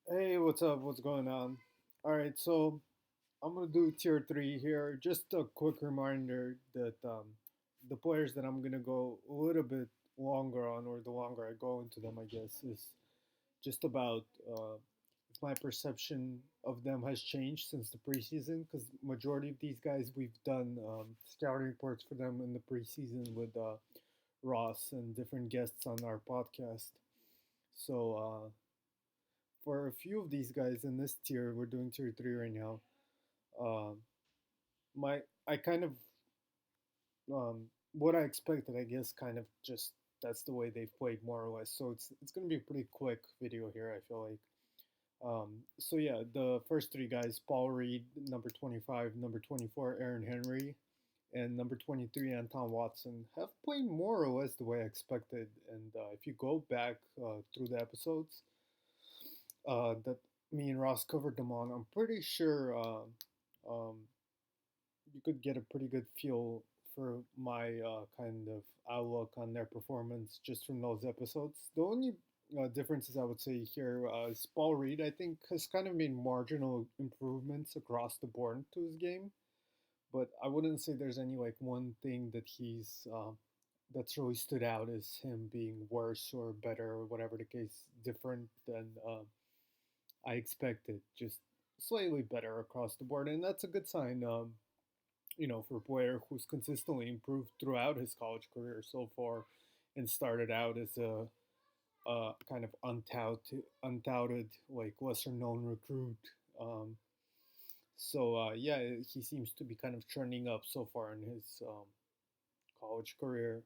Hey, what's up? What's going on? All right, so I'm gonna do tier three here. Just a quick reminder that the players that I'm gonna go a little bit longer on, or the longer I go into them, I guess, is just about if my perception of them has changed since the preseason. Because majority of these guys, we've done scouting reports for them in the preseason with Ross and different guests on our podcast. So for a few of these guys in this tier, we're doing tier three right now. Um, my I kind of what I expected, I guess, kind of just that's the way they've played more or less. So it's gonna be a pretty quick video here. I feel like. So yeah, the first three guys: Paul Reed, number 25; number 24, Aaron Henry; and number 23, Anton Watson, have played more or less the way I expected. And if you go back through the episodes, that me and Ross covered them on, I'm pretty sure um, you could get a pretty good feel for my kind of outlook on their performance just from those episodes. The only differences I would say here is Paul Reed, I think, has kind of made marginal improvements across the board to his game, but I wouldn't say there's any like one thing that he's that's really stood out as him being worse or better or whatever the case, different than I expected, just slightly better across the board, and that's a good sign. For a player who's consistently improved throughout his college career so far, and started out as a kind of undoubted like lesser known recruit. Yeah, he seems to be kind of trending up so far in his college career.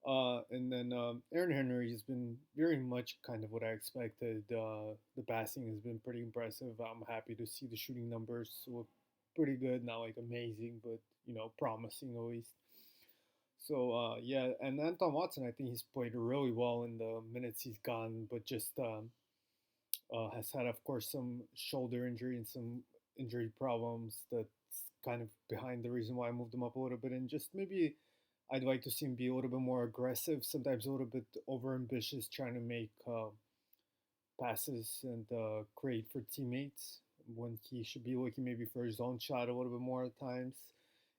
And then Aaron Henry has been very much kind of what I expected. The passing has been pretty impressive. I'm happy to see the shooting numbers look pretty good, not like amazing, but promising at least. So yeah, and Anton Watson, I think he's played really well in the minutes he's gotten, but just has had, of course, some shoulder injury and some injury problems. That's kind of behind the reason why I moved him up a little bit, and just maybe I'd like to see him be a little bit more aggressive, sometimes a little bit over ambitious, trying to make passes and create for teammates when he should be looking maybe for his own shot a little bit more at times.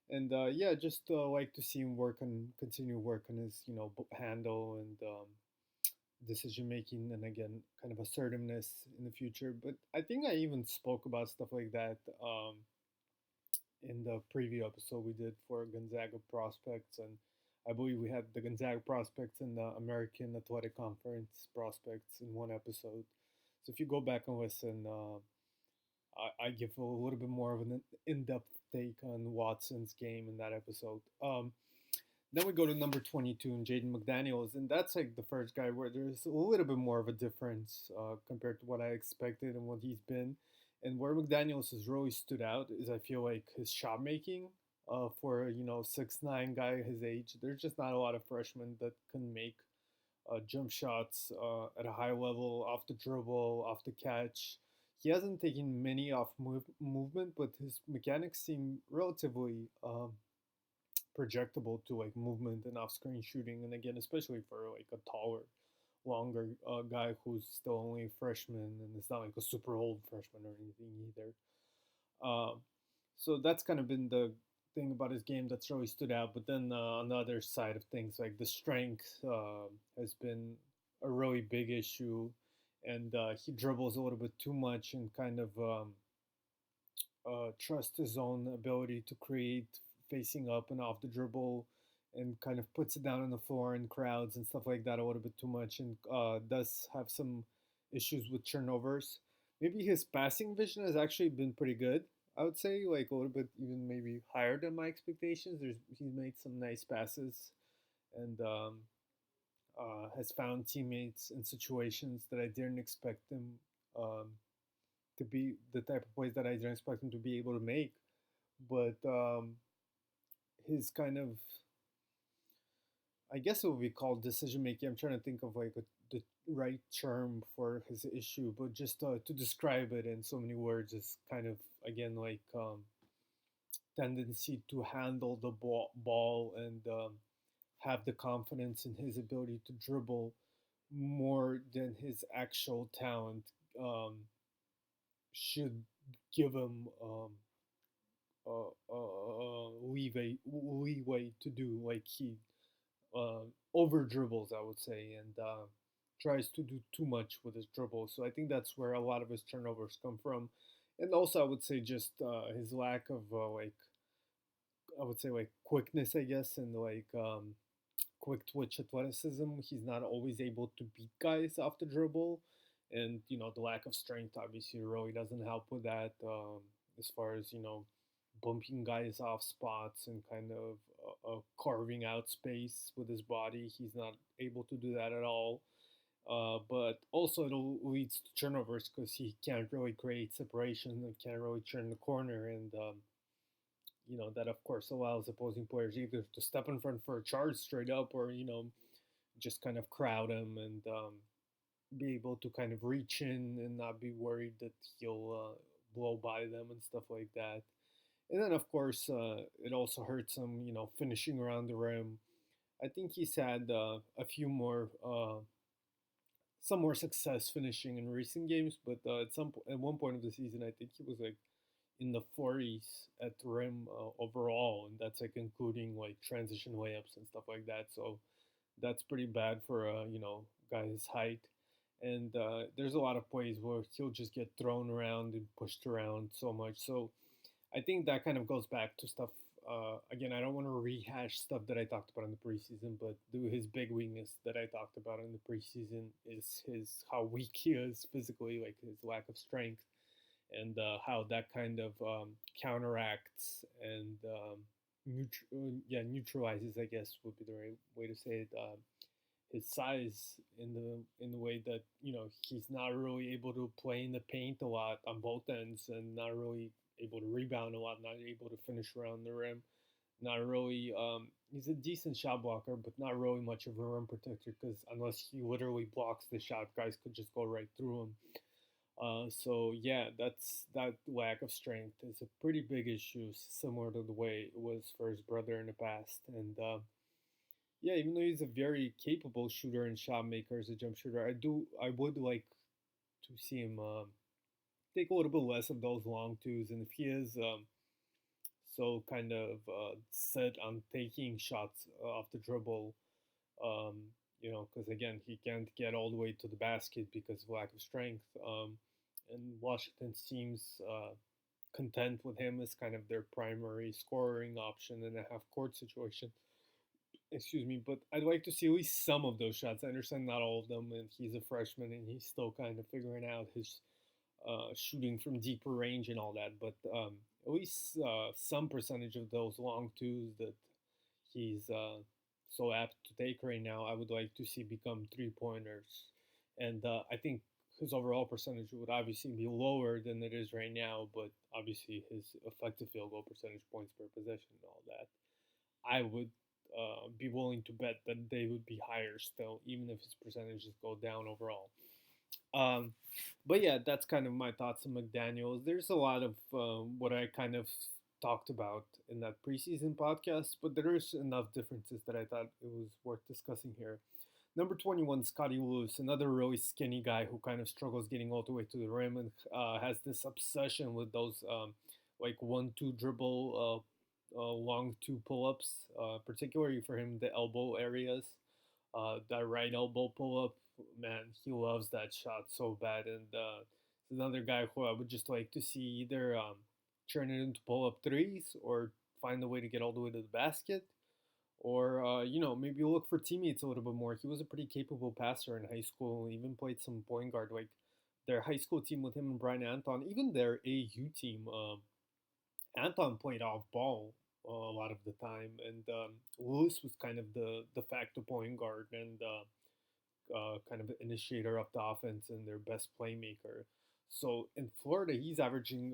And yeah, just like to see him continue work on his, handle and decision making, and again, kind of assertiveness in the future. But I think I even spoke about stuff like that in the preview episode we did for Gonzaga prospects, and I believe we had the Gonzaga prospects and the American Athletic Conference prospects in one episode. So if you go back and listen, I give a little bit more of an in-depth take on Watson's game in that episode. Then we go to number 22 and Jaden McDaniels, and that's like the first guy where there's a little bit more of a difference compared to what I expected and what he's been. And where McDaniels has really stood out is I feel like his shot making for 6'9" guy his age. There's just not a lot of freshmen that can make jump shots at a high level, off the dribble, off the catch. He hasn't taken many off movement, but his mechanics seem relatively projectable to like movement and off-screen shooting. And again, especially for like a taller, longer guy who's still only a freshman, and it's not like a super old freshman or anything either. Um, so that's kind of been the thing about his game that's really stood out. But then on the other side of things, like the strength has been a really big issue, and he dribbles a little bit too much and kind of trusts his own ability to create facing up and off the dribble, and kind of puts it down on the floor in crowds and stuff like that a little bit too much, and does have some issues with turnovers. Maybe his passing vision has actually been pretty good. I would say like a little bit even maybe higher than my expectations. He's made some nice passes, and has found teammates in situations that I didn't expect him um, to be the type of plays that I didn't expect him to be able to make. But his kind of, I guess it would be called decision making. I'm trying to think of like the right term for his issue, but just to describe it in so many words is kind of again like tendency to handle the ball and have the confidence in his ability to dribble more than his actual talent um, should give him leeway to do. Like he over dribbles, I would say, and tries to do too much with his dribble. So I think that's where a lot of his turnovers come from, and also I would say just his lack of I would say like quickness, I guess, and like quick twitch athleticism. He's not always able to beat guys off the dribble, and the lack of strength obviously really doesn't help with that. As far as bumping guys off spots and kind of carving out space with his body, he's not able to do that at all. But also it leads to turnovers because he can't really create separation and can't really turn the corner, and that of course allows opposing players either to step in front for a charge straight up, or just kind of crowd him and be able to kind of reach in and not be worried that he'll blow by them and stuff like that. And then of course it also hurts him, finishing around the rim. I think he's had a few more some more success finishing in recent games, but at one point of the season, I think he was like in the 40s at the rim overall, and that's like including like transition layups and stuff like that. So that's pretty bad for guy his height. And there's a lot of plays where he'll just get thrown around and pushed around so much. So I think that kind of goes back to stuff. Again, I don't want to rehash stuff that I talked about in the preseason, but his big weakness that I talked about in the preseason is his how weak he is physically, like his lack of strength, and how that kind of counteracts and neutralizes, I guess would be the right way to say it. His size in the way that he's not really able to play in the paint a lot on both ends, and not really able to rebound a lot, not able to finish around the rim, not really. He's a decent shot blocker, but not really much of a rim protector because unless he literally blocks the shot, guys could just go right through him. So yeah, that lack of strength is a pretty big issue, similar to the way it was for his brother in the past. And yeah, even though he's a very capable shooter and shot maker as a jump shooter, I would like to see him take a little bit less of those long twos, and if he is so kind of set on taking shots off the dribble, um, because again, he can't get all the way to the basket because of lack of strength. And Washington seems content with him as kind of their primary scoring option in a half court situation. Excuse me, but I'd like to see at least some of those shots. I understand not all of them, and he's a freshman and he's still kind of figuring out his shooting from deeper range and all that. But at least some percentage of those long twos that he's so apt to take right now, I would like to see become 3 pointers. And I think his overall percentage would obviously be lower than it is right now, but obviously his effective field goal percentage, points per possession, and all that, I would be willing to bet that they would be higher still, even if his percentages go down overall. Um, but yeah, that's kind of my thoughts on McDaniels. There's a lot of what I kind of talked about in that preseason podcast, but there's enough differences that I thought it was worth discussing here. Number 21, Scottie Lewis, another really skinny guy who kind of struggles getting all the way to the rim and has this obsession with those like 1-2 dribble, long two pull ups, particularly for him, the elbow areas. That right elbow pull up, man, he loves that shot so bad. And it's another guy who I would just like to see either turn it into pull up threes or find a way to get all the way to the basket, or maybe look for teammates a little bit more. He was a pretty capable passer in high school. He even played some point guard. Like their high school team with him and Brian Anton, even their AU team. Anton played off ball a lot of the time, and Lewis was kind of the de facto point guard and kind of initiator of the offense and their best playmaker. So in Florida, he's averaging,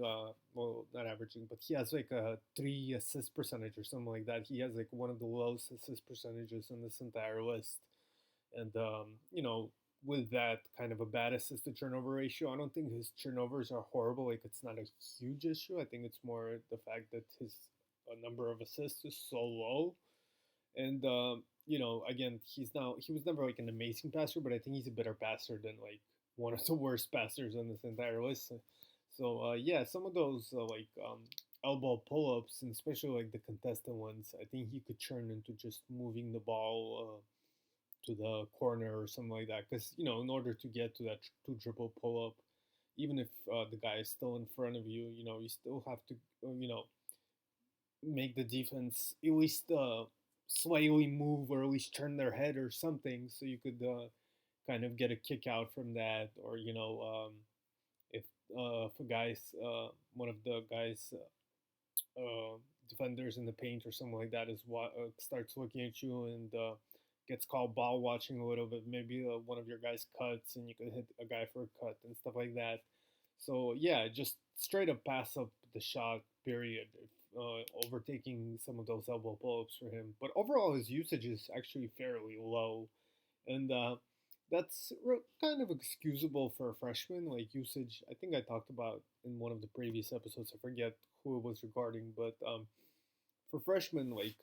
well, not averaging, but he has like a 3 assist percentage or something like that. He has like one of the lowest assist percentages in this entire list. And, with that kind of a bad assist to turnover ratio, I don't think his turnovers are horrible. Like it's not a huge issue. I think it's more the fact that his number of assists is so low. And again, he was never like an amazing passer, but I think he's a better passer than like one of the worst passers on this entire list. So yeah, some of those elbow pull-ups, and especially like the contested ones, I think he could turn into just moving the ball to the corner or something like that. Because in order to get to that two triple pull-up, even if the guy is still in front of you, you still have to make the defense at least slightly move or at least turn their head or something, so you could kind of get a kick out from that, or if if a guy's one of the guys defenders in the paint or something like that starts looking at you and gets called ball watching a little bit, maybe one of your guys cuts and you could hit a guy for a cut and stuff like that. So yeah, just straight up pass up the shot. Period. Overtaking some of those elbow pull-ups for him, but overall his usage is actually fairly low, and that's kind of excusable for a freshman. Like usage, I think I talked about in one of the previous episodes. I forget who it was regarding, but for freshmen, like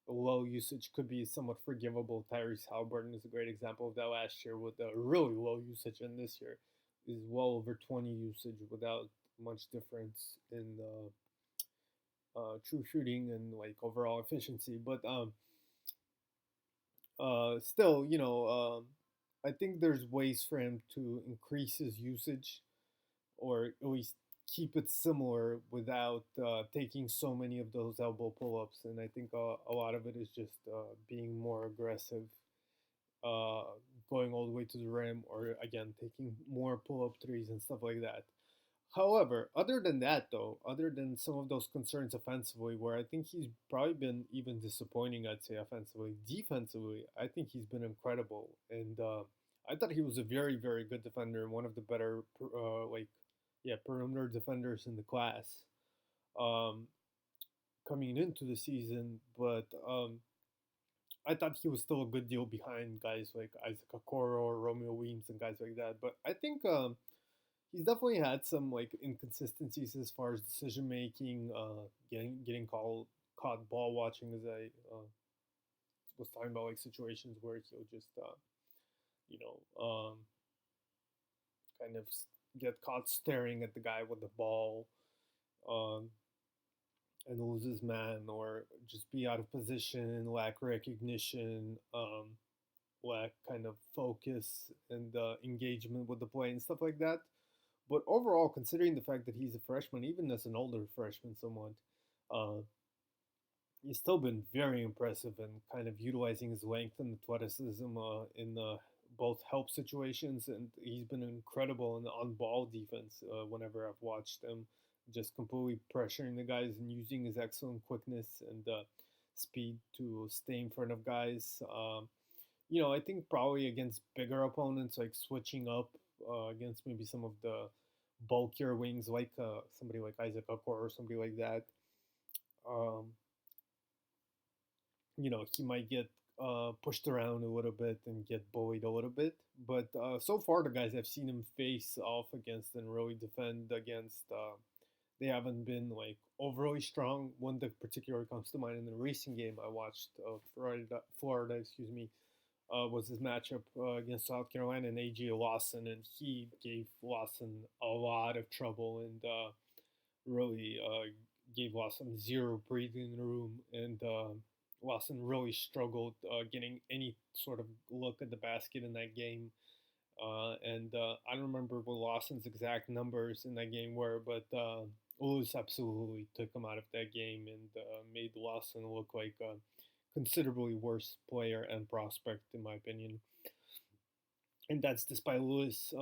low usage could be somewhat forgivable. Tyrese Halliburton is a great example of that last year with a really low usage, and this year is well over 20 usage without much difference in true shooting and like overall efficiency. But still, I think there's ways for him to increase his usage, or at least keep it similar without taking so many of those elbow pull-ups. And I think a lot of it is just being more aggressive, uh, going all the way to the rim, or again taking more pull-up threes and stuff like that. However, other than that, though, other than some of those concerns offensively, where I think he's probably been even disappointing, I'd say offensively, defensively, I think he's been incredible, and I thought he was a very, very good defender and one of the better, perimeter defenders in the class, um, coming into the season. But I thought he was still a good deal behind guys like Isaac Okoro or Romeo Weems and guys like that. But I think he's definitely had some like inconsistencies as far as decision making, getting caught ball watching, as I was talking about, like situations where he'll just you know kind of get caught staring at the guy with the ball, um, and lose his man, or just be out of position, lack recognition, lack kind of focus and engagement with the play and stuff like that. But overall, considering the fact that he's a freshman, even as an older freshman, somewhat, uh, he's still been very impressive and kind of utilizing his length and athleticism in both help situations, and he's been incredible in the on-ball defense. Whenever I've watched him, just completely pressuring the guys and using his excellent quickness and speed to stay in front of guys. I think probably against bigger opponents, like switching up against maybe some of the bulkier wings, like somebody like Isaac Okor or somebody like that. Um, he might get pushed around a little bit and get bullied a little bit. But so far, the guys I've seen him face off against and really defend against, they haven't been like overly strong. One that particularly comes to mind in the recent game I watched, Florida, excuse me, was his matchup against South Carolina and AJ Lawson, and he gave Lawson a lot of trouble and really gave Lawson zero breathing room, and Lawson really struggled getting any sort of look at the basket in that game. And I don't remember what Lawson's exact numbers in that game were, but Lewis absolutely took him out of that game and made Lawson look like a considerably worse player and prospect, in my opinion. And that's despite Lewis.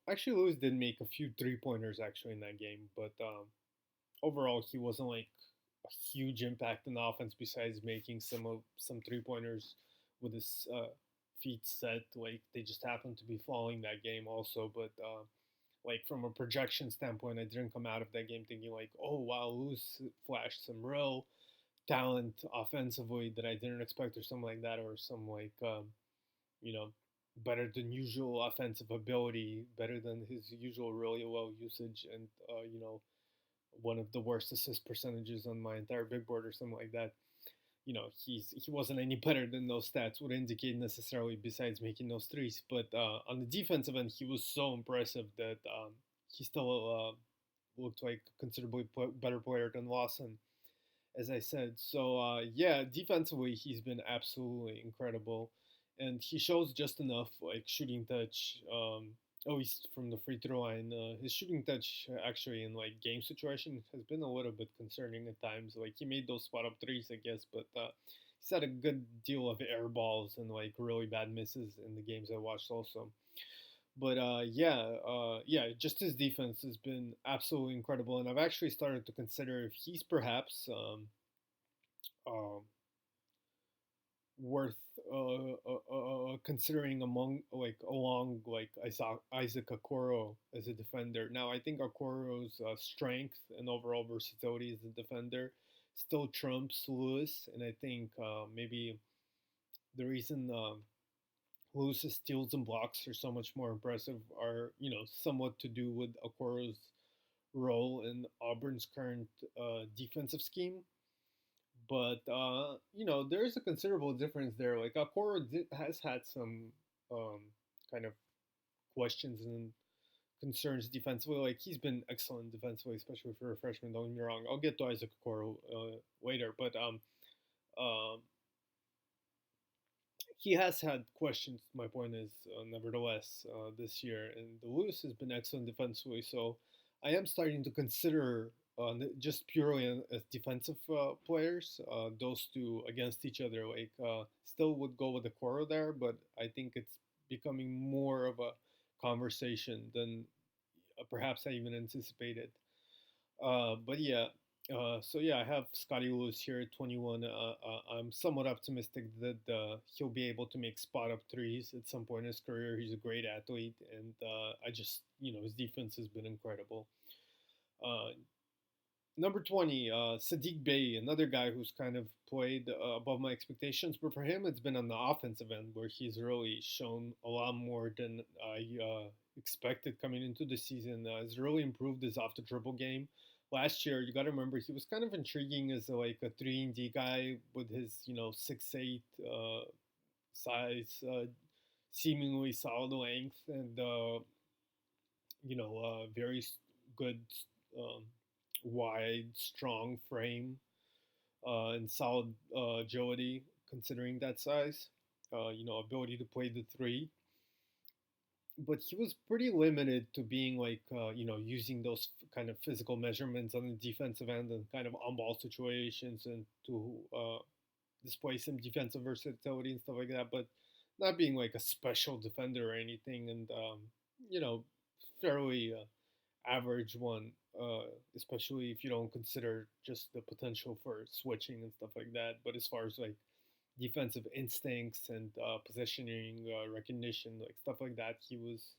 Actually, Lewis did make a few three-pointers actually in that game, but overall, he wasn't like a huge impact in the offense besides making some three-pointers with his feet set. Like they just happened to be falling that game also, but like from a projection standpoint, I didn't come out of that game thinking like, oh wow, Lewis flashed some real talent offensively that I didn't expect, or something like that, or some like you know better than usual offensive ability, better than his usual really low usage, and one of the worst assist percentages on my entire big board or something like that. he wasn't any better than those stats would indicate necessarily, besides making those threes. But on the defensive end, he was so impressive that he still looked like a considerably better player than Watson, as I said. So yeah, defensively he's been absolutely incredible, and he shows just enough like shooting touch. At least from the free throw line, his shooting touch actually in like game situation has been a little bit concerning at times. Like he made those spot up threes, I guess, but he's had a good deal of air balls and like really bad misses in the games I watched also. But yeah, just his defense has been absolutely incredible, and I've actually started to consider if he's perhaps um, worth considering among like along like Isaac Okoro as a defender. Now I think Okoro's strength and overall versatility as a defender still trumps Lewis, and I think maybe the reason Lewis's steals and blocks are so much more impressive are somewhat to do with Okoro's role in Auburn's current defensive scheme. But there is a considerable difference there. Like has had some um, kind of questions and concerns defensively. Like he's been excellent defensively, especially for a freshman. Don't get me wrong. I'll get to Isaac Okoro later, but um, he has had questions. My point is, nevertheless, this year, and the Lewis has been excellent defensively. So I am starting to consider just purely as defensive players, those two against each other. Like, still would go with the Coro there, but I think it's becoming more of a conversation than perhaps I even anticipated. But yeah, so yeah, I have Scottie Lewis here at 21. I'm somewhat optimistic that he'll be able to make spot up threes at some point in his career. He's a great athlete, and I just, his defense has been incredible. Uh, Number 20, Saddiq Bey, another guy who's kind of played above my expectations, but for him, it's been on the offensive end where he's really shown a lot more than I expected coming into the season. He's really improved his off the dribble game. Last year, you got to remember he was kind of intriguing as like a 3 and D guy with his 6'8" size, seemingly solid length, and very good um, wide, strong frame and solid agility considering that size. Ability to play the three. But he was pretty limited to being like, using those kind of physical measurements on the defensive end and kind of on ball situations and to display some defensive versatility and stuff like that. But not being like a special defender or anything. And, you know, fairly average one, especially if you don't consider just the potential for switching and stuff like that. But as far as like defensive instincts and positioning, recognition, like stuff like that, he was,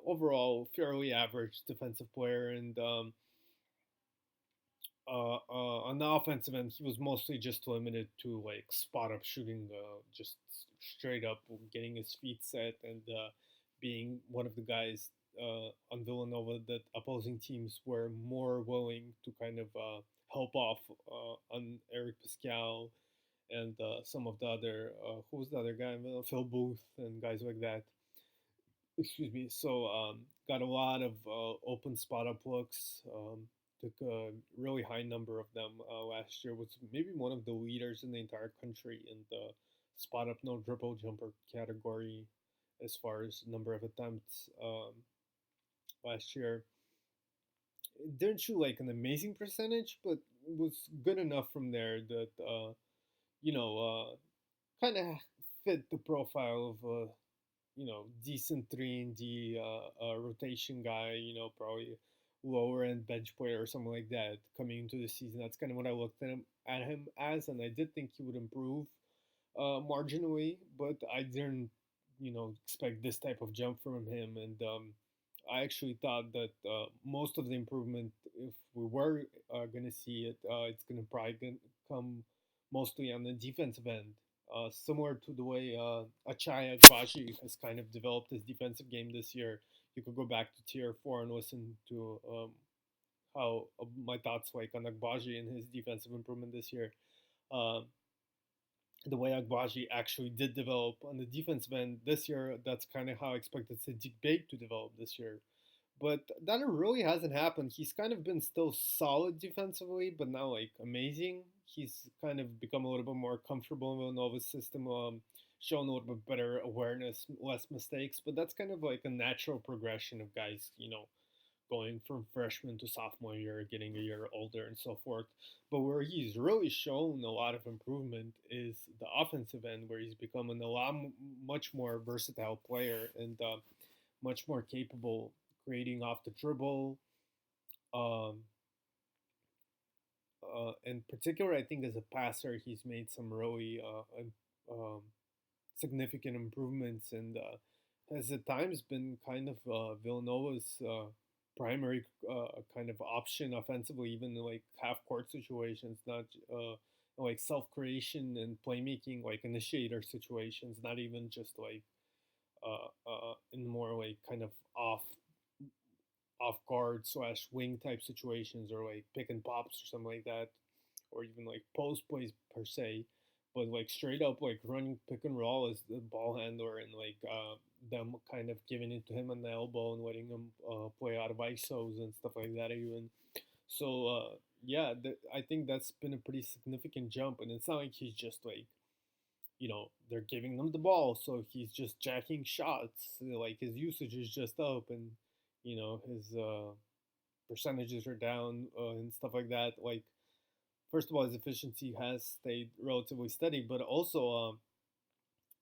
overall fairly average defensive player. And on the offensive end, he was mostly just limited to like spot up shooting, just straight up getting his feet set and being one of the guys on Villanova that opposing teams were more willing to kind of help off on Eric Pascal and some of the other, who was the other guy? Phil Booth and guys like that. Excuse me. So got a lot of open spot up looks. Took a really high number of them last year. Was maybe one of the leaders in the entire country in the spot up no dribble jumper category as far as number of attempts last year. It didn't shoot like an amazing percentage, but was good enough from there that kind of fit the profile of a decent 3 and D rotation guy. Probably lower end bench player or something like that coming into the season. That's kind of what I looked at him as, and I did think he would improve marginally, but I didn't expect this type of jump from him. And I actually thought that most of the improvement, if we were going to see it, it's going to probably come mostly on the defensive end. Similar to the way Ochai Agbaji has kind of developed his defensive game this year. You could go back to tier 4 and listen to how my thoughts like on Agbaji and his defensive improvement this year. uh, the way Agbaji actually did develop on the defensive end this year. That's kind of how I expected Saddiq Bey to develop this year. But that really hasn't happened. He's kind of been still solid defensively, but not like amazing. He's kind of become a little bit more comfortable in Villanova's system, shown a little bit better awareness, less mistakes. But that's kind of like a natural progression of guys, going from freshman to sophomore year, getting a year older, and so forth. But where he's really shown a lot of improvement is the offensive end, where he's becoming a much more versatile player and much more capable creating off the dribble. Um, in particular, I think as a passer, he's made some really significant improvements and has at times been kind of Villanova's primary kind of option offensively, even in like half court situations, not like self creation and playmaking, like initiator situations, not even just like in more like kind of off guard slash wing type situations or like pick and pops or something like that, or even like post plays per se, but like straight up like running pick and roll as the ball handler and like them kind of giving it to him on the elbow and letting him play out of ISOs and stuff like that even. So yeah, I think that's been a pretty significant jump, and it's not like he's just like they're giving them the ball, so he's just jacking shots. Like his usage is just up, and his percentages are down and stuff like that. Like first of all, his efficiency has stayed relatively steady, but also,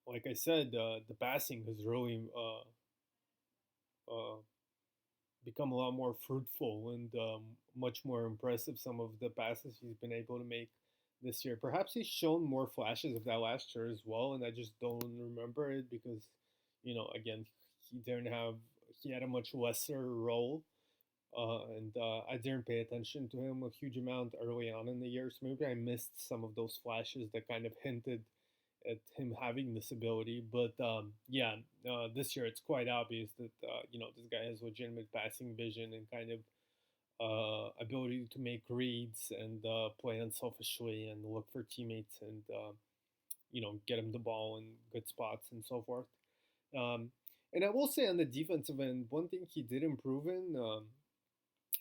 like I said, the passing has really uh, become a lot more fruitful and much more impressive. Some of the passes he's been able to make this year. Perhaps he's shown more flashes of that last year as well, and I just don't remember it because, again, he didn't have he had a much lesser role, and I didn't pay attention to him a huge amount early on in the year, so maybe I missed some of those flashes that kind of hinted at him having this ability. But yeah, this year it's quite obvious that this guy has legitimate passing vision and kind of ability to make reads and play unselfishly and look for teammates and get him the ball in good spots and so forth. Um, and I will say on the defensive end, one thing he did improve in.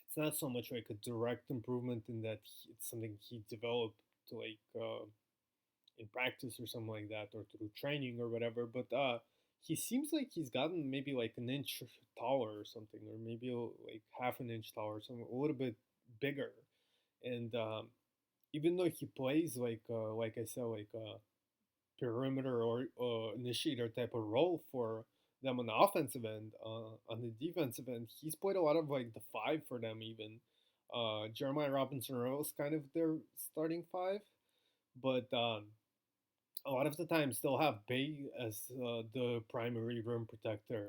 It's not so much like a direct improvement in that it's something he developed to like in practice or something like that, or through training or whatever. But he seems like he's gotten maybe like an inch taller or something, or maybe like half an inch taller, something a little bit bigger. And even though he plays like I said, like a perimeter or initiator type of role for them on the offensive end, on the defensive end, he's played a lot of like the five for them even. Jeremiah Robinson Rose kind of their starting five, but a lot of the times they'll have Bay as the primary rim protector.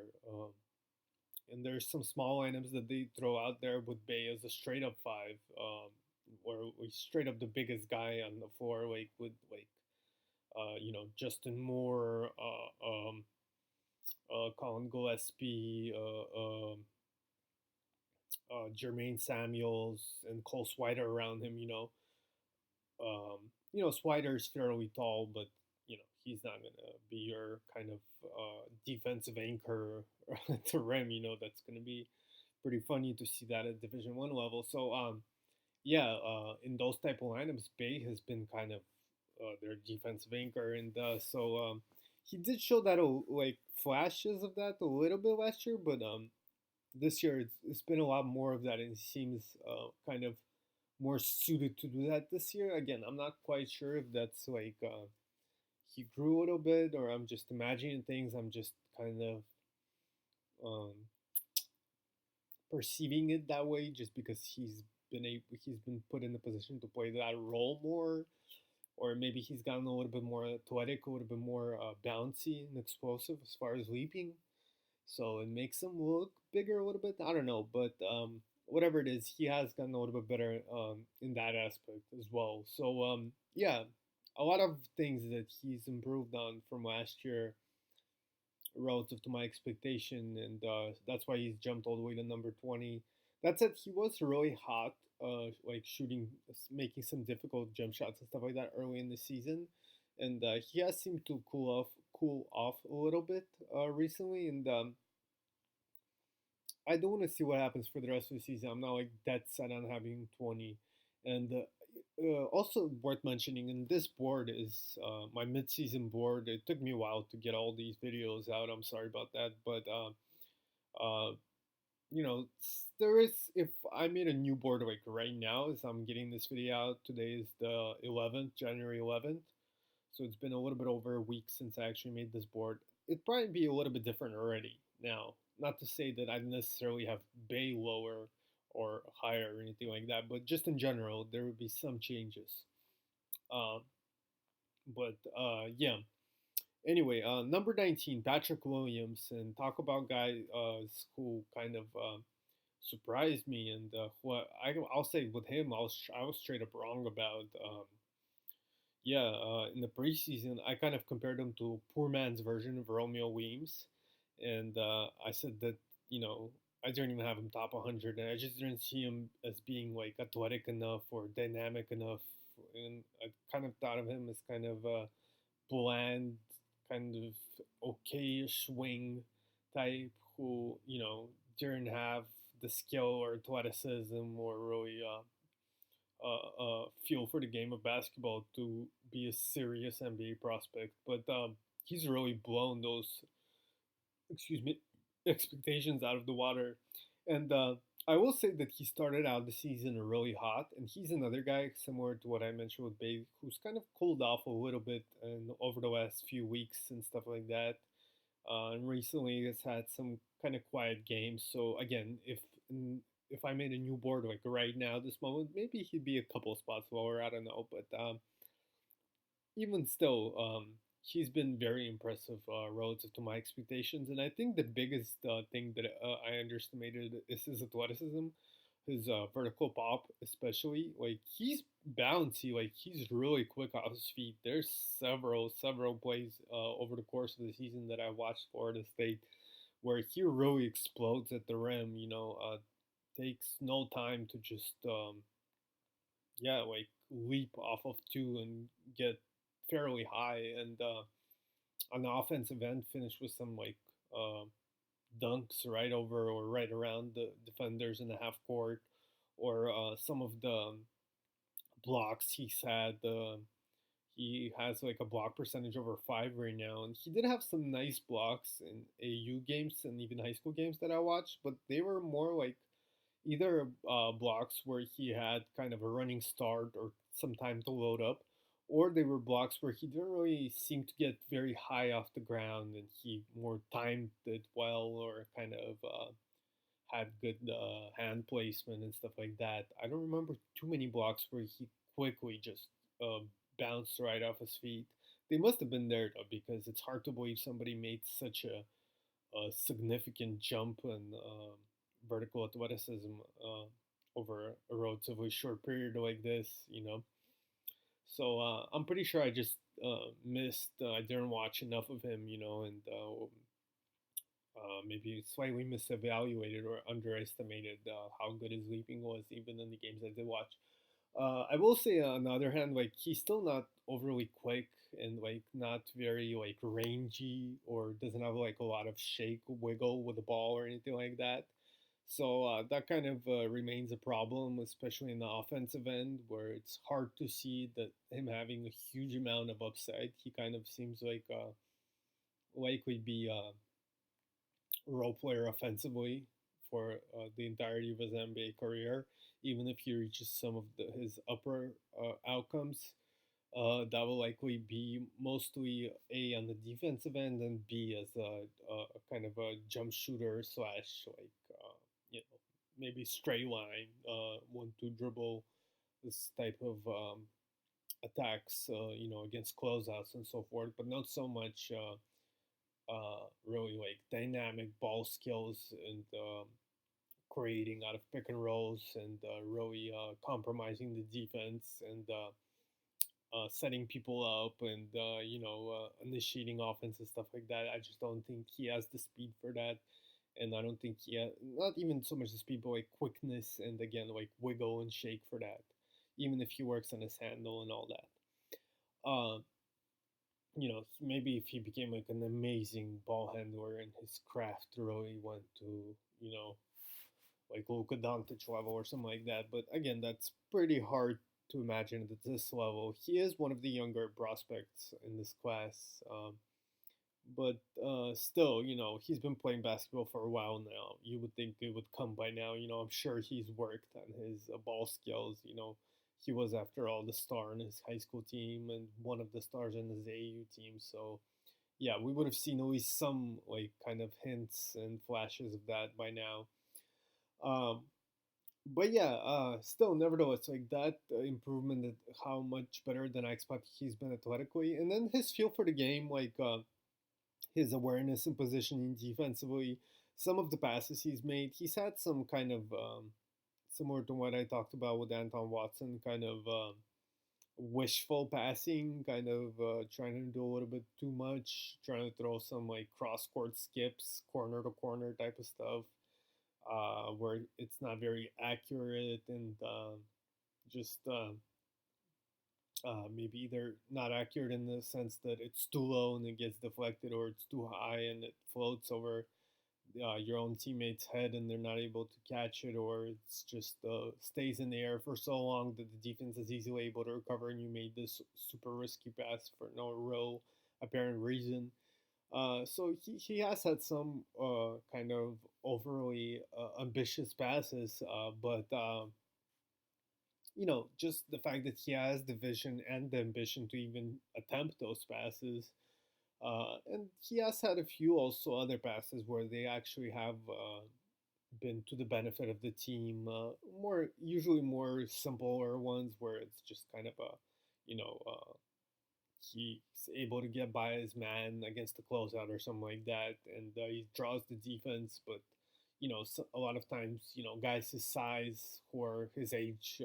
And there's some small items that they throw out there with Bay as a straight up five, or straight up the biggest guy on the floor, like with like Justin Moore, Colin Gillespie, Jermaine Samuels, and Cole Swider around him. Swider's fairly tall, but he's not gonna be your kind of defensive anchor at the rim. That's gonna be pretty funny to see that at Division One level. So yeah, in those type of lineups, Bay has been kind of their defensive anchor, and so he did show that like flashes of that a little bit last year, but this year it's been a lot more of that, and it seems kind of more suited to do that this year. Again, I'm not quite sure if that's like he grew a little bit, or I'm just imagining things. I'm just kind of um, perceiving it that way, just because he's been put in the position to play that role more, or maybe he's gotten a little bit more athletic, a little bit more bouncy and explosive as far as leaping. So it makes him look bigger a little bit. I don't know, but whatever it is, he has gotten a little bit better in that aspect as well. So yeah, a lot of things that he's improved on from last year relative to my expectation, and that's why he's jumped all the way to number 20. That said, he was really hot like shooting, making some difficult jump shots and stuff like that early in the season, and he has seemed to cool off a little bit recently, and I do want to see what happens for the rest of the season. I'm not like dead set on having 20, and also worth mentioning in this board is my mid-season board. It took me a while to get all these videos out. I'm sorry about that, but uh, there is, if I made a new board like right now as I'm getting this video out, today is the 11th, January 11th. So it's been a little bit over a week since I actually made this board. It'd probably be a little bit different already now. Not to say that I necessarily have Bay lower or higher or anything like that, but just in general, there would be some changes. Um, but yeah. Anyway, number 19, Patrick Williams, and talk about guys who kind of surprised me, and what I'll say with him, I was straight up wrong about. Yeah, in the preseason, I kind of compared him to poor man's version of Romeo Weems, and I said that I didn't even have him top 100, and I just didn't see him as being like athletic enough or dynamic enough, and I kind of thought of him as kind of a bland, kind of okayish wing type who didn't have the skill or athleticism or really feel for the game of basketball to be a serious NBA prospect. But he's really blown those, excuse me, expectations out of the water. And I will say that he started out the season really hot, and he's another guy similar to what I mentioned with Bay, who's kind of cooled off a little bit and over the last few weeks and stuff like that. And recently has had some kind of quiet games. So again, if I made a new board like right now, this moment, maybe he'd be a couple spots lower. I don't know, but even still, he's been very impressive relative to my expectations. And I think the biggest thing that I underestimated is his athleticism, his vertical pop, especially. Like he's bouncy, like he's really quick off his feet. There's several plays over the course of the season that I watched Florida State where he really explodes at the rim. Takes no time to just yeah, like leap off of two and get fairly high, and on the offensive end finish with some like dunks right over or right around the defenders in the half court, or some of the blocks he's had. He has like a block percentage over 5 right now, and he did have some nice blocks in AU games and even high school games that I watched, but they were more like either blocks where he had kind of a running start or some time to load up, or they were blocks where he didn't really seem to get very high off the ground and he more timed it well or kind of had good hand placement and stuff like that. I don't remember too many blocks where he quickly just bounced right off his feet. They must have been there though, because it's hard to believe somebody made such a significant jump and vertical athleticism over a relatively short period like this. So I'm pretty sure I just missed. I didn't watch enough of him, and maybe slightly misevaluated or underestimated how good his leaping was, even in the games I did watch. I will say, on the other hand, like he's still not overly quick and like not very like rangy or doesn't have like a lot of shake wiggle with the ball or anything like that. So that kind of remains a problem, especially in the offensive end, where it's hard to see that him having a huge amount of upside. He kind of seems like likely be a role player offensively for the entirety of his NBA career, even if he reaches some of his upper outcomes. That will likely be mostly A on the defensive end and B as a kind of a jump shooter slash like maybe straight line 1-2 dribble, this type of attacks against closeouts and so forth, but not so much really like dynamic ball skills and creating out of pick and rolls and really compromising the defense and setting people up and initiating offense and stuff like that. I just don't think he has the speed for that. and I don't think he had not even so much the speed, but like quickness and again like wiggle and shake for that. Even if he works on his handle and all that. Maybe if he became like an amazing ball handler and his craft really went to, you know, like Luka Doncic level or something like that. But again, that's pretty hard to imagine at this level. He is one of the younger prospects in this class. But still, he's been playing basketball for a while now. You would think it would come by now. I'm sure he's worked on his ball skills. He was, after all, the star in his high school team and one of the stars in his AU team. So, yeah, we would have seen at least some, like, kind of hints and flashes of that by now. Um, but yeah, still, nevertheless, like that improvement, how much better than I expected he's been athletically. And then his feel for the game, like, his awareness and positioning defensively. Some of the passes he's made, he's had some kind of similar to what I talked about with Anton Watson, kind of wishful passing, kind of trying to do a little bit too much, trying to throw some like cross court skips, corner to corner type of stuff, where it's not very accurate and just maybe either not accurate in the sense that it's too low and it gets deflected, or it's too high and it floats over your own teammate's head and they're not able to catch it, or it's just stays in the air for so long that the defense is easily able to recover and you made this super risky pass for no real apparent reason. So he has had some kind of overly ambitious passes, but just the fact that he has the vision and the ambition to even attempt those passes. And he has had a few also other passes where they actually have been to the benefit of the team. Usually more simpler ones where it's just kind of he's able to get by his man against the closeout or something like that, and he draws the defense. But a lot of times, guys his size or his age,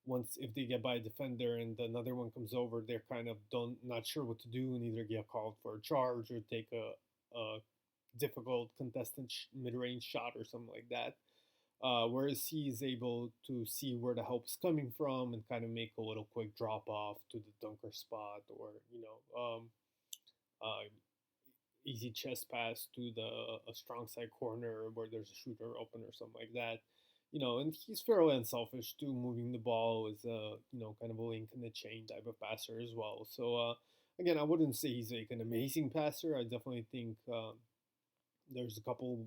once if they get by a defender and another one comes over, they're kind of don't not sure what to do and either get called for a charge or take a difficult contested mid-range shot or something like that. Whereas he's able to see where the help is coming from and kind of make a little quick drop off to the dunker spot, or uh, easy chest pass to the a strong side corner where there's a shooter open or something like that. And he's fairly unselfish too. Moving the ball is kind of a link in the chain type of passer as well. So again, I wouldn't say he's like an amazing passer. I definitely think there's a couple,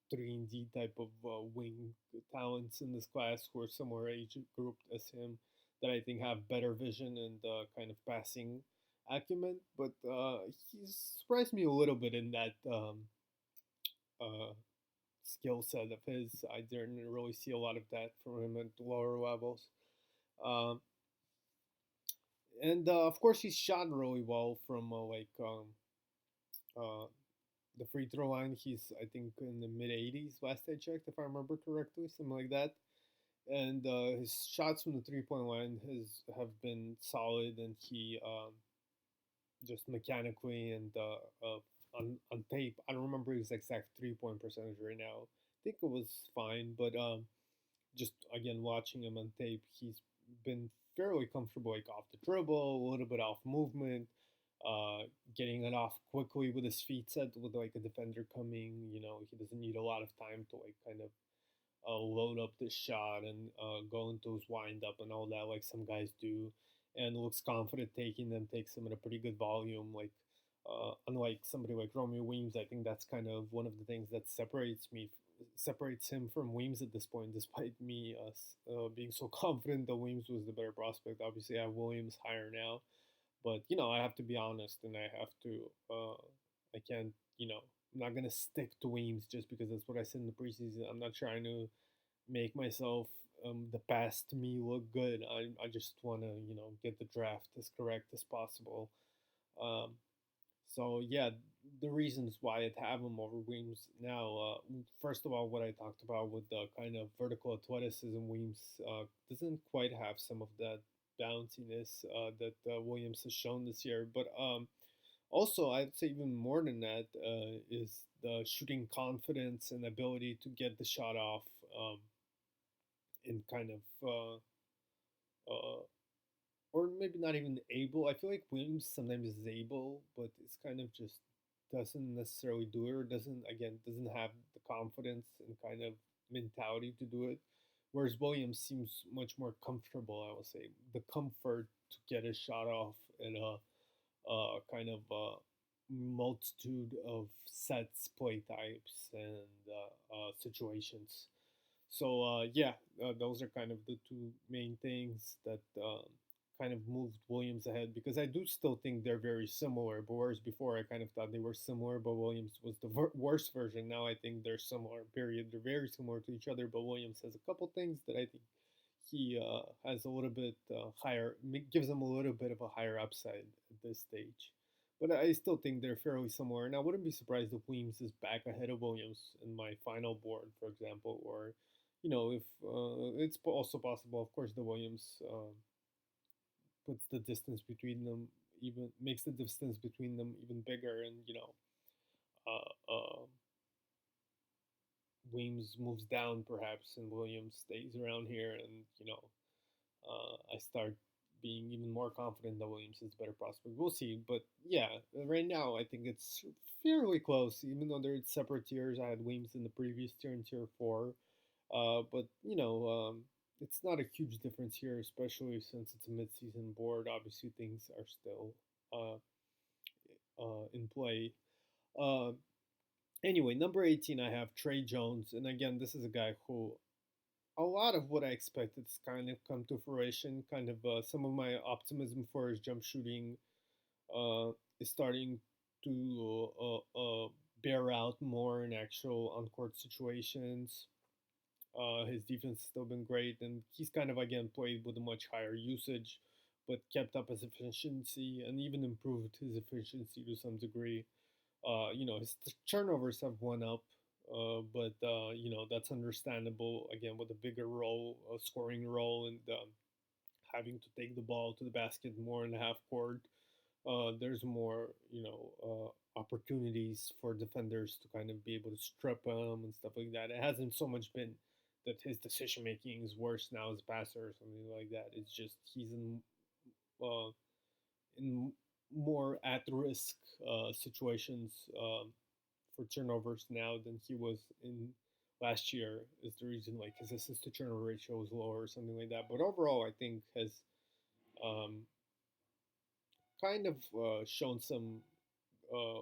3 and D type of wing talents in this class who are similar age grouped as him that I think have better vision and kind of passing acumen. But he's surprised me a little bit in that uh, skill set of his. I didn't really see a lot of that from him at the lower levels. Um, and of course, he's shot really well from uh, the free throw line. He's, I think, in the mid 80s last I checked, if I remember correctly, something like that. And his shots from the 3 point line have been solid, and he just mechanically and on tape. I don't remember his exact 3 point percentage right now. I think it was fine, but just again watching him on tape, he's been fairly comfortable, like off the dribble, a little bit off movement, getting it off quickly with his feet set with like a defender coming. He doesn't need a lot of time to like kind of load up the shot and go into his wind up and all that, like some guys do, and looks confident taking them, takes them at a pretty good volume. Like, unlike somebody like Romeo Weems, I think that's kind of one of the things that separates him from Weems at this point, despite me being so confident that Weems was the better prospect. Obviously, I have Williams higher now, but I have to be honest, and I have to. I can't. I'm not gonna stick to Weems just because that's what I said in the preseason. I'm not trying to make myself the past me look good. I just want to get the draft as correct as possible. Um, so yeah, the reasons why I'd have him over Weems now. First of all, what I talked about with the kind of vertical athleticism, Weems doesn't quite have some of that bounciness that Williams has shown this year. But Also, I'd say even more than that is the shooting confidence and ability to get the shot off um, in kind of uh, or maybe not even able. I feel like Williams sometimes is able, but it's kind of just doesn't necessarily do it, or doesn't have the confidence and kind of mentality to do it. Whereas Williams seems much more comfortable. I would say the comfort to get a shot off in a kind of multitude of sets, play types, and situations. So yeah, those are kind of the two main things that kind of moved Williams ahead because I do still think they're very similar. But whereas before I kind of thought they were similar, but Williams was the worst version. Now I think they're similar. Period. They're very similar to each other, but Williams has a couple things that I think he has a little bit higher, gives him a little bit of a higher upside at this stage. But I still think they're fairly similar, and I wouldn't be surprised if Williams is back ahead of Williams in my final board, for example, or if it's also possible, of course, the Williams puts the distance between them even makes the distance between them even bigger, and Williams moves down perhaps, and Williams stays around here, and I start being even more confident that Williams is a better prospect. We'll see, but yeah, right now I think it's fairly close, even though they're separate tiers. I had Williams in the previous tier in tier four. But it's not a huge difference here, especially since it's a mid-season board. Obviously, things are still uh, in play. Uh, anyway, number 18, I have Tre Jones, and again, this is a guy who a lot of what I expected has kind of come to fruition. Kind of some of my optimism for his jump shooting uh, is starting to bear out more in actual on-court situations. His defense has still been great, and he's kind of again played with a much higher usage, but kept up his efficiency and even improved his efficiency to some degree. His turnovers have went up, but that's understandable. Again, with a bigger role, a scoring role, and having to take the ball to the basket more in the half court, there's more opportunities for defenders to kind of be able to strip him and stuff like that. It hasn't so much been that his decision making is worse now as a passer or something like that. It's just he's uh, in more at risk situations for turnovers now than he was in last year. Is the reason like his assist to turnover ratio is lower or something like that. But overall, I think has um, kind of shown some uh,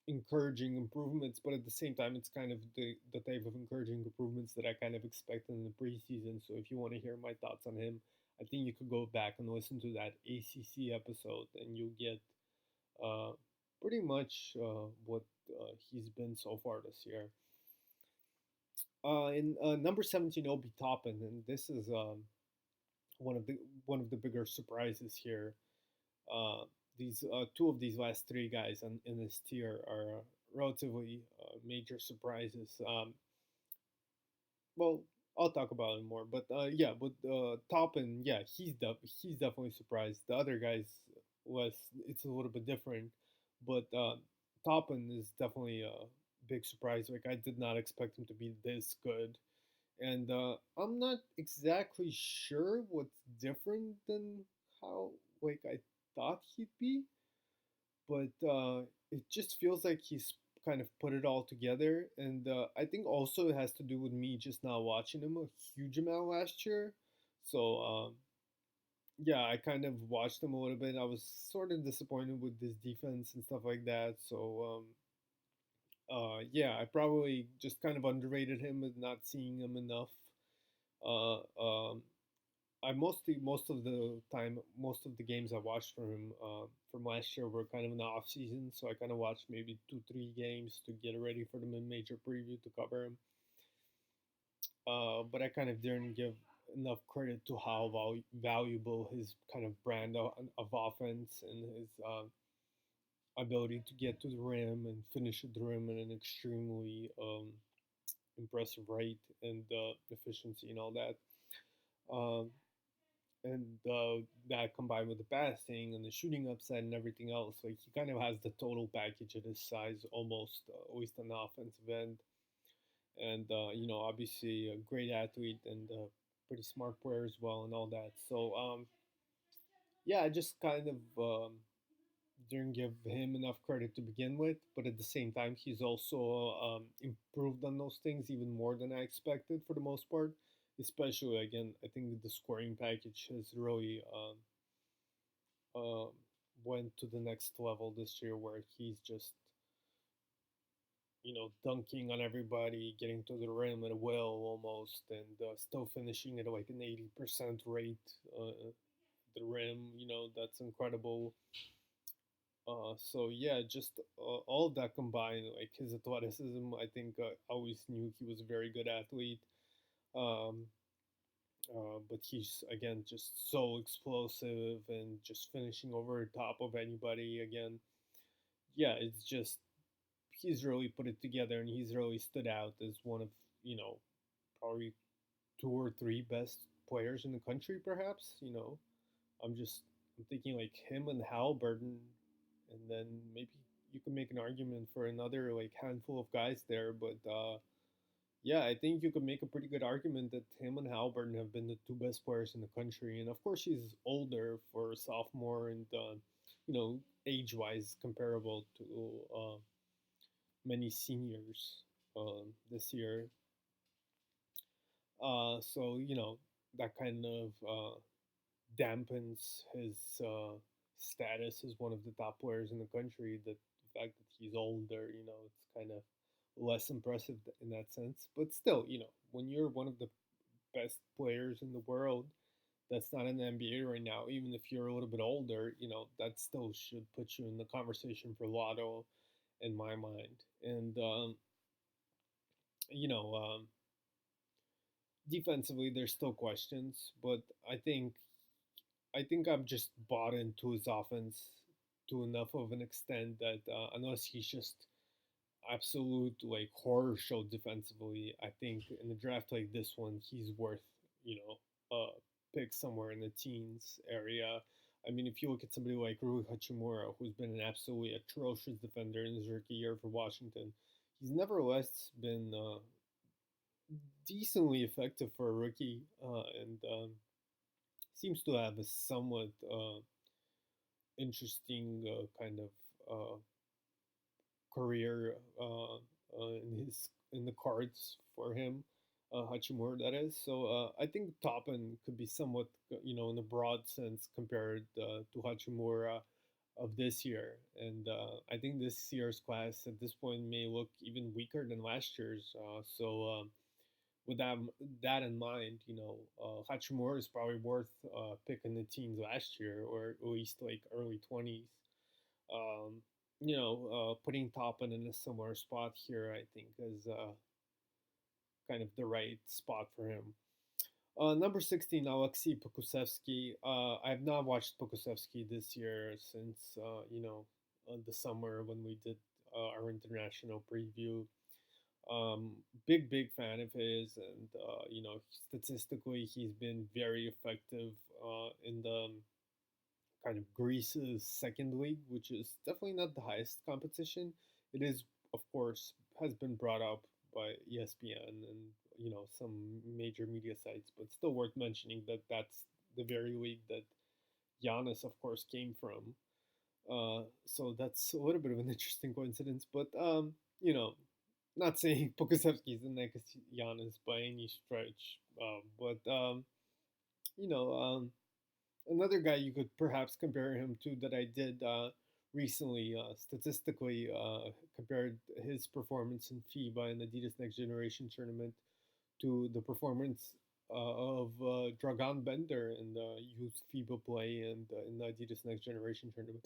encouraging improvements, but at the same time, it's kind of the type of encouraging improvements that I kind of expected in the preseason. So if you want to hear my thoughts on him, I think you could go back and listen to that ACC episode, and you'll get uh, pretty much what he's been so far this year. In number 17, Obi Toppin, and this is one of the one of the bigger surprises here. Uh, these two of these last three guys in this tier are relatively major surprises. Well, I'll talk about it more, but yeah, but Toppin, yeah, he's definitely surprised. The other guys was it's a little bit different, but Toppin is definitely a big surprise. Like I did not expect him to be this good, and I'm not exactly sure what's different than how like I thought he'd be, but it just feels like he's kind of put it all together, and I think also it has to do with me just not watching him a huge amount last year. So yeah, I kind of watched him a little bit. I was sort of disappointed with this defense and stuff like that. So yeah, I probably just kind of underrated him and not seeing him enough. Uh, um, I most of the time, most of the games I watched from last year were kind of in the off season, so I kind of watched maybe 2 3 games to get ready for the mid major preview to cover him. But I kind of didn't give enough credit to how valuable his kind of brand of offense and his ability to get to the rim and finish at the rim at an extremely impressive rate and efficiency and all that. Um, and that combined with the passing and the shooting upside and everything else, like he kind of has the total package at his size almost, at least on the offensive end. And obviously a great athlete and a pretty smart player as well, and all that. So yeah, I just kind of didn't give him enough credit to begin with, but at the same time, he's also improved on those things even more than I expected for the most part. Especially again, I think the scoring package has really um, went to the next level this year, where he's just dunking on everybody, getting to the rim at a will almost, and still finishing at like an 80% rate the rim. That's incredible. So yeah, just all of that combined, like his athleticism, I think I always knew he was a very good athlete. Um, but he's again just so explosive and just finishing over the top of anybody again. Yeah, it's just he's really put it together, and he's really stood out as one of probably two or three best players in the country, perhaps. I'm thinking like him and Halliburton, and then maybe you can make an argument for another like handful of guys there. But yeah, I think you could make a pretty good argument that him and Halliburton have been the two best players in the country. And of course, he's older for a sophomore, and age-wise comparable to many seniors this year. So that kind of dampens his status as one of the top players in the country. That the fact that he's older, it's kind of less impressive in that sense. But still, when you're one of the best players in the world, that's not in the NBA right now. Even if you're a little bit older, that still should put you in the conversation for Lotto, in my mind. And you know, defensively, there's still questions, but I think I'm just bought into his offense to enough of an extent that unless he's just absolute like horror show defensively, I think in a draft like this one, he's worth pick somewhere in the teens area. I mean, if you look at somebody like Rui Hachimura, who's been an absolutely atrocious defender in his rookie year for Washington, he's nevertheless been decently effective for a rookie, and seems to have a somewhat interesting kind of career in the cards for him, Hachimura that is. So I think Toppin could be somewhat in a broad sense compared to Hachimura of this year, and I think this year's class at this point may look even weaker than last year's. So with that in mind, Hachimura is probably worth picking the teams last year, or at least like early 20s. Um, putting Toppin in a similar spot here, I think, is kind of the right spot for him. Number 16, Aleksej Pokusevski. I have not watched Pokusevski this year since, the summer when we did our international preview. Big fan of his, and statistically, he's been very effective in the kind of Greece's second league, which is definitely not the highest competition. It is, of course, has been brought up by ESPN and some major media sites, but still worth mentioning that that's the very league that Giannis, of course, came from. So that's a little bit of an interesting coincidence, but not saying Pokusevski is the next Giannis by any stretch, but you know, another guy you could perhaps compare him to that I did recently, statistically compared his performance in FIBA and Adidas Next Generation tournament to the performance of Dragan Bender in the youth FIBA play and in the Adidas Next Generation tournament.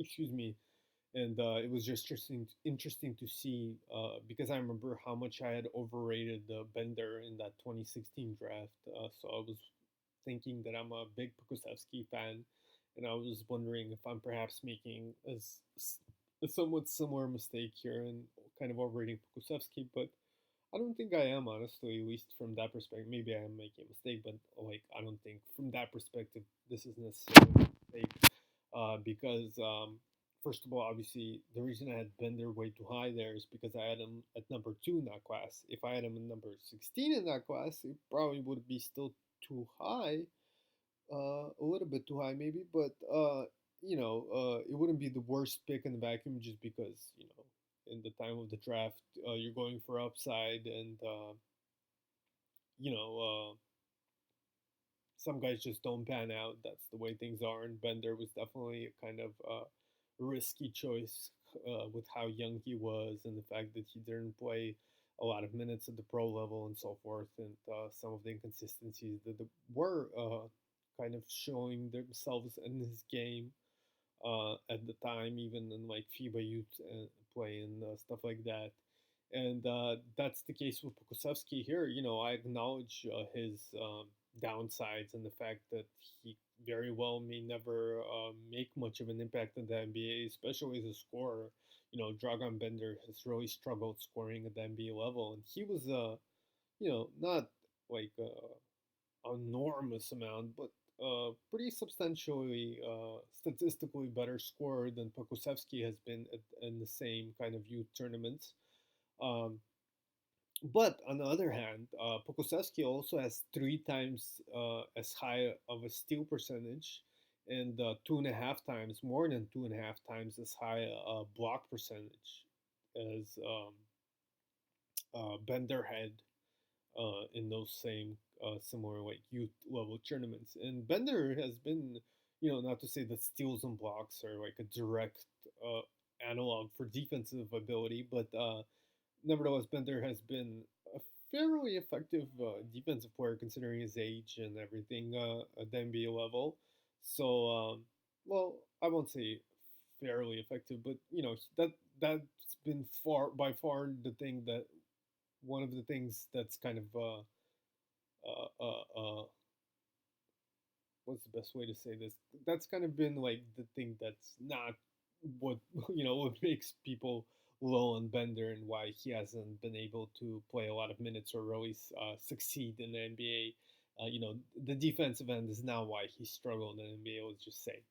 Excuse me. And it was just interesting to see because I remember how much I had overrated Bender in that 2016 draft. So I was thinking that I'm a big Pokusevski fan, and I was wondering if I'm perhaps making a somewhat similar mistake here and kind of overrating Pokusevski. But I don't think I am, honestly, at least from that perspective. Maybe I am making a mistake, but like I don't think from that perspective this is necessarily a mistake. Because first of all, obviously the reason I had Bender way too high there is because I had him at number 2 in that class. If I had him in number 16 in that class, it probably would be still too high, a little bit too high maybe, but it wouldn't be the worst pick in the vacuum just because in the time of the draft, you're going for upside, and you know some guys just don't pan out. That's the way things are, and Bender was definitely a kind of risky choice with how young he was and the fact that he didn't play a lot of minutes at the pro level and so forth, and some of the inconsistencies that were kind of showing themselves in his game at the time, even in like FIBA youth play and stuff like that. And that's the case with Pokusevski here. I acknowledge his downsides and the fact that he very well may never make much of an impact in the NBA, especially as a scorer. Dragan Bender has really struggled scoring at the NBA level, and he was, not like enormous amount, but pretty substantially statistically better scorer than Pokusevski has been in the same kind of youth tournaments. Um, but on the other hand, Pokusevski also has 3 times as high of a steal percentage and 2.5 times, more than 2.5 times as high a block percentage as Bender had in those same similar like youth level tournaments. And Bender has been, not to say that steals and blocks are like a direct uh, analog for defensive ability, but nevertheless, Bender has been a fairly effective defensive player considering his age and everything at the NBA level. So, well, I won't say fairly effective, but that's been far by far the thing that one of the things that's kind of uh, uh, uh, what's the best way to say this? That's kind of been like the thing that's not what what makes people low on Bender and why he hasn't been able to play a lot of minutes or really succeed in the NBA. The defensive end is now why he struggled in the NBA. Let's just say,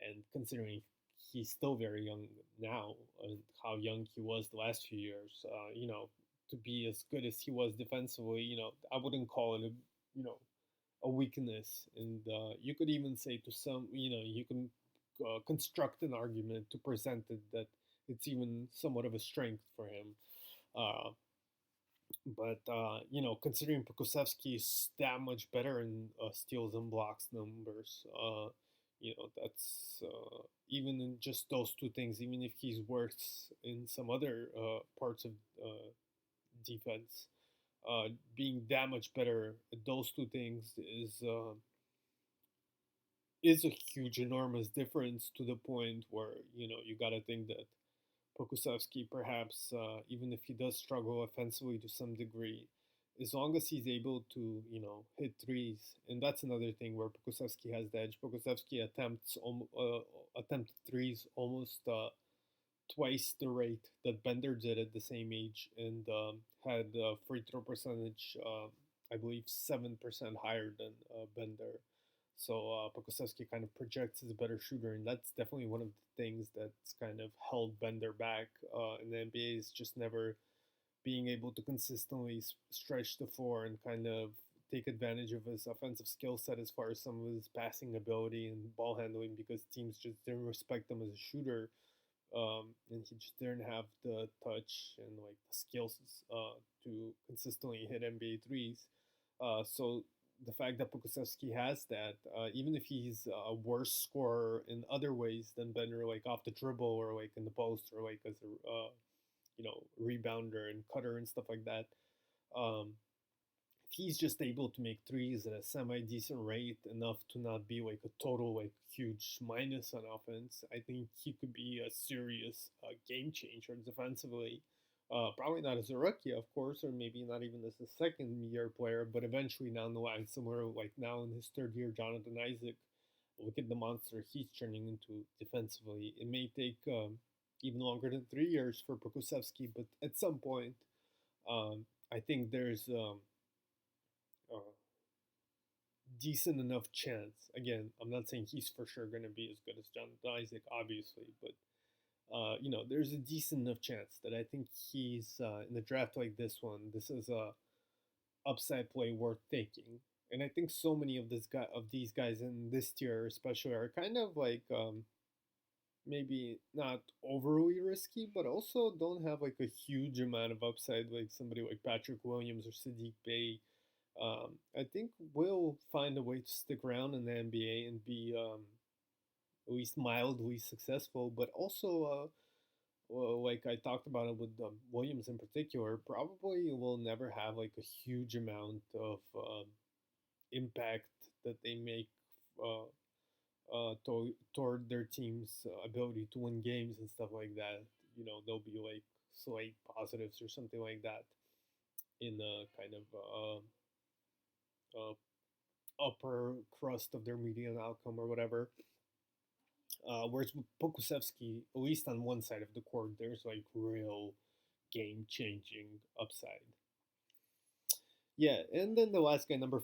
and considering he's still very young now and how young he was the last few years, to be as good as he was defensively, I wouldn't call it a weakness, and you could even say to some, you can construct an argument to present it that it's even somewhat of a strength for him. Uh, but considering Pokusevski is that much better in steals and blocks numbers, that's even in just those two things. Even if he's worse in some other parts of defense, being that much better at those two things is a huge, enormous difference to the point where you got to think that Pokusevski, perhaps, even if he does struggle offensively to some degree, as long as he's able to, hit threes, and that's another thing where Pokusevski has the edge. Pokusevski attempted threes almost twice the rate that Bender did at the same age, and had a free throw percentage, I believe, 7% higher than Bender. So Pokusevski kind of projects as a better shooter, and that's definitely one of the things that's kind of held Bender back in the NBA, is just never being able to consistently stretch the floor and kind of take advantage of his offensive skill set as far as some of his passing ability and ball handling, because teams just didn't respect him as a shooter, and he just didn't have the touch and like the skills to consistently hit NBA threes. So the fact that Pokusevski has that, even if he's a worse scorer in other ways than Bender, like off the dribble or like in the post or like as a rebounder and cutter and stuff like that, um, he's just able to make threes at a semi decent rate, enough to not be like a total like huge minus on offense. I think he could be a serious game changer defensively. Probably not as a rookie, of course, or maybe not even as a second year player, but eventually down the line, somewhere like now in his third year, Jonathan Isaac, look at the monster he's turning into defensively. It may take even longer than 3 years for Pokusevski, but at some point, I think there's a decent enough chance. Again, I'm not saying he's for sure going to be as good as Jonathan Isaac, obviously, but there's a decent enough chance that I think he's in a draft like this one. This is a upside play worth taking, and I think so many of these guys in this tier, especially, are kind of like maybe not overly risky, but also don't have like a huge amount of upside, like somebody like Patrick Williams or Saddiq Bey. I think will find a way to stick around in the NBA and be at least mildly successful, but also, well, like I talked about it with Williams in particular, probably will never have like a huge amount of impact that they make uh, toward their team's ability to win games and stuff like that. They'll be like slight positives or something like that in the kind of upper crust of their median outcome or whatever. Whereas with Pokusevski, at least on one side of the court, there's like real game changing upside. Yeah, and then the last guy, number